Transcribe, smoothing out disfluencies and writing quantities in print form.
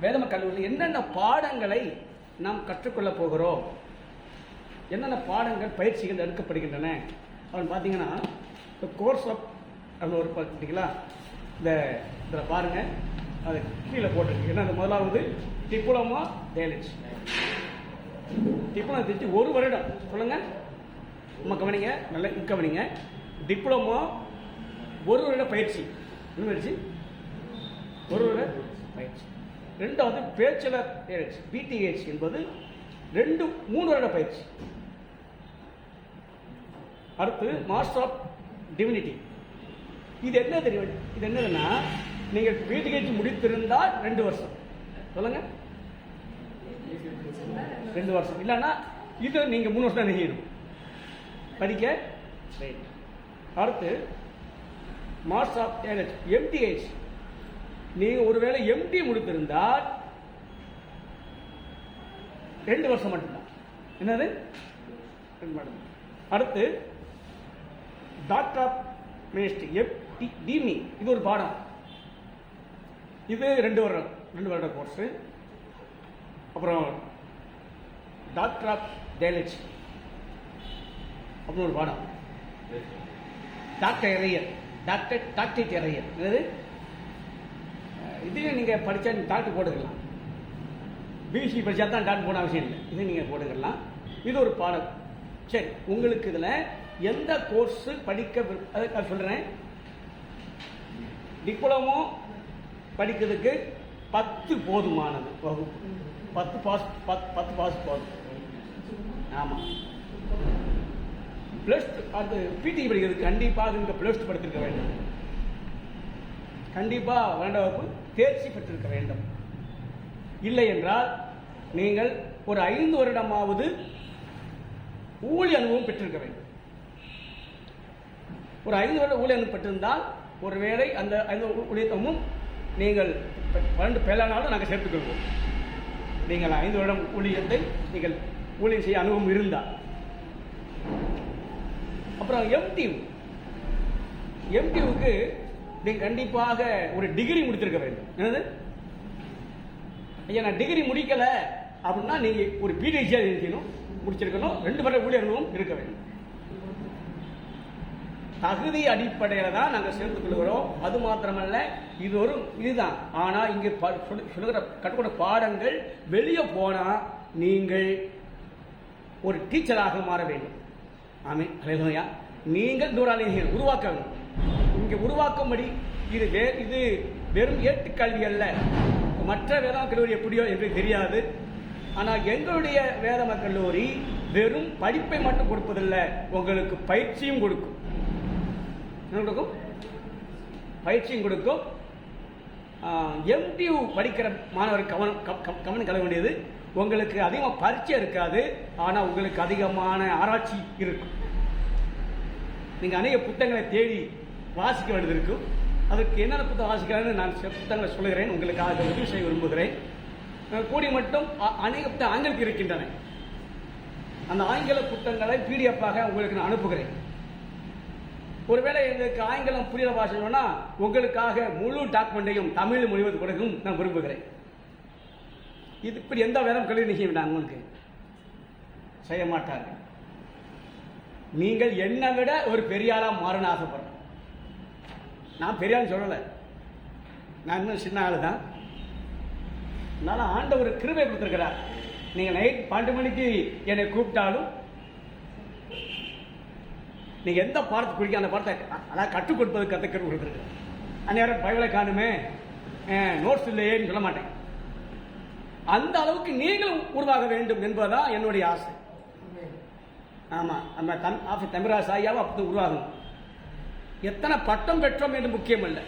வேதம கல்லூரியில் என்னென்ன பாடங்களை நாம் கற்றுக்கொள்ள போகிறோம், என்னென்ன பாடங்கள் பயிற்சிகள் எடுக்கப்படுகின்றன அப்படின்னு பார்த்தீங்கன்னா, இந்த கோர்ஸ் ஆஃப் அப்படின்னு ஒரு பார்த்தீங்களா, இதில் பாருங்கள், அது கீழே போட்டிருக்கு. என்ன, முதலாவது டிப்ளமா தேலஜி. டிப்ளமா தெரிஞ்சு 1 வருடம் சொல்லுங்க, நம்ம கவனிங்க, நல்ல கவனிங்க. டிப்ளமா 1 வருட பயிற்சி. என்ன பயிற்சி? 1 வருட பயிற்சி. ரெண்டாவது பேச்சுலர் தேலஜி பிடிஹெச் என்பது 3 வருட பயிற்சி. அடுத்து மாஸ்டர் ஆஃப் டிவினிட்டி. இது என்ன தெரியும்? இது என்னதுன்னா, நீங்கள் பிடிஹெச் முடித்திருந்தால் 2 வருஷம். சொல்லுங்க, 2 வருஷம். இல்லைன்னா இது நீங்க 3 வருஷம் தான் செய்யணும் படிக்க. அடுத்து மாஸ்டர் ஆஃப் தேலஜி எம்டிஹெச். நீங்க ஒருவேளை எம்டி முடித்திருந்தால் 2 வருஷம் மட்டும்தான். என்னது? 2 மட்டும். அடுத்து டாக்டர் ஆஃப் மினிஸ்ட்ரி டிமி. இது ஒரு பாடம். இது 2 வருட கோர்ஸ். அப்புறம் டாக்டர் ஆஃப் தேலஜி அப்படின்னு ஒரு பாடம். டாக்டர் எறையர், டாக்டர் எறையர். இதையும் நீங்க படிச்சா டாக்டர் போட்டுக்கலாம். பிஎஸ்சி படிச்சா தான் டாக்டர் போட அவசியம் இல்லை, இதை நீங்க போட்டுக்கலாம். இது ஒரு பாடம். சரி, உங்களுக்கு இதுல எந்த கோர்ஸ் படிக்க சொல்றேன். டிப்ளமோ படிக்கிறதுக்கு 10 போதுமானது வகுப்பு. 10 பாஸ் போதும். ஆமா. பிளஸ் அது பிடி படிக்கிறதுக்கு கண்டிப்பாக இங்க பிளஸ் படித்திருக்க வேண்டும். கண்டிப்பா 2ஆம் வகுப்பு தேர்ச்சி பெற்றிருக்க வேண்டும். இல்லை என்றால் நீங்கள் ஒரு 5 வருடமாவது ஊழிய அனுபவம் பெற்றிருக்க வேண்டும். ஒரு 5 வருட ஊழிய அனுபவம் பெற்றிருந்தால் ஒருவேளை அந்த 5 ஊழியத்தமும் நீங்கள் 12 பேலானாலும் நாங்கள் சேர்த்துக்கொள்வோம். நீங்கள் 5 வருடம் ஊழியத்தை நீங்கள் ஊழியம் செய்ய அனுபவம் இருந்தால். அப்புறம் எம்டிவுக்கு நீங்கள் கண்டிப்பாக ஒரு டிகிரி முடித்திருக்க வேண்டும். என்னது? ஐயா, நான் டிகிரி முடிக்கல அப்படின்னா நீங்க ஒரு பிடிஹெச் இருக்கணும், முடிச்சிருக்கணும். 2 வருட ஊழிய அனுபவம் இருக்க வேண்டும். தகுதி அடிப்படையில் தான் நாங்கள் சேர்த்துக் கொள்கிறோம். அது மாத்திரமல்ல, இது ஒரு இதுதான். ஆனா இங்க சொல்லுகிற கற்றுக்கொண்ட பாடங்கள் வெளியே போனா நீங்கள் ஒரு டீச்சராக மாற வேண்டும். ஆமே, ஹல்லேலூயா. நீங்கள் நூறாளிகள் உருவாக்க வேண்டும். இங்க உருவாக்கும்படி இது வெறும் ஏட்டுக்கல்வி அல்ல. மற்ற வேதாம கல்லூரி எப்படியோ என்று தெரியாது. ஆனால் எங்களுடைய வேதாம கல்லூரி வெறும் படிப்பை மட்டும் கொடுப்பதில்லை, உங்களுக்கு பயிற்சியும் கொடுக்கும். பயிற்சியும் கொடுக்கும். எம்டியூ படிக்கிற மாணவருக்கு கவனம் கலக்க வேண்டியது, உங்களுக்கு அதிகமாக பரீட்சை இருக்காது, ஆனால் உங்களுக்கு அதிகமான ஆராய்ச்சி இருக்கும். நீங்கள் அநேக புத்தகங்களை தேடி வாசிக்க வேண்டியது இருக்கும். அதற்கு என்னென்ன புத்தகம் வாசிக்கிறான்னு நான் புத்தகங்களை சொல்லுகிறேன், உங்களுக்காக உதவி செய்ய விரும்புகிறேன். கூடி மட்டும் அநேக புத்தகம் ஆங்கிலத்தில் இருக்கின்றன. அந்த ஆங்கில புத்தகங்களை பிடிஎஃபாக உங்களுக்கு நான் அனுப்புகிறேன். ஒருவேளை எங்களுக்கு ஆங்கிலம் புரியல பாஷைன்னா உங்களுக்காக முழு டாக்குமெண்டையும் தமிழ் மொழிவது கொடுக்கும் நான் விரும்புகிறேன். இது இப்படி எந்த வேதம் கல்வி செய்ய வேண்டாம், உங்களுக்கு செய்ய மாட்டார்கள். நீங்கள் என்னை விட ஒரு பெரிய ஆளா மாறணும் ஆசைப்படுறேன். நான் பெரிய ஆள் சொல்லலை, நான் இன்னும் சின்ன ஆளு தான். அதனால ஆண்டவர் கிருபை கொடுத்திருக்கிறார். நீங்கள் நைட் 12 மணிக்கு என்னை கூப்பிட்டாலும் நீங்க எந்த பாடத்தை குடிக்க அந்த பாடத்தை அதாவது கற்றுக் கொடுப்பது கற்றுக் கொடுத்துருக்கு. அந்நேரம் பைபிளை காணுமே, நோட்ஸ் இல்லையேன்னு சொல்ல மாட்டேன். அந்த அளவுக்கு நீங்களும் உருவாக வேண்டும் என்பதுதான் என்னுடைய ஆசை. ஆமா, நம்ம தம்பிராஜ் ஐயாவும் அப்படி உருவாகணும். எத்தனை பட்டம் பெற்றோம் என்று முக்கியம் அல்ல,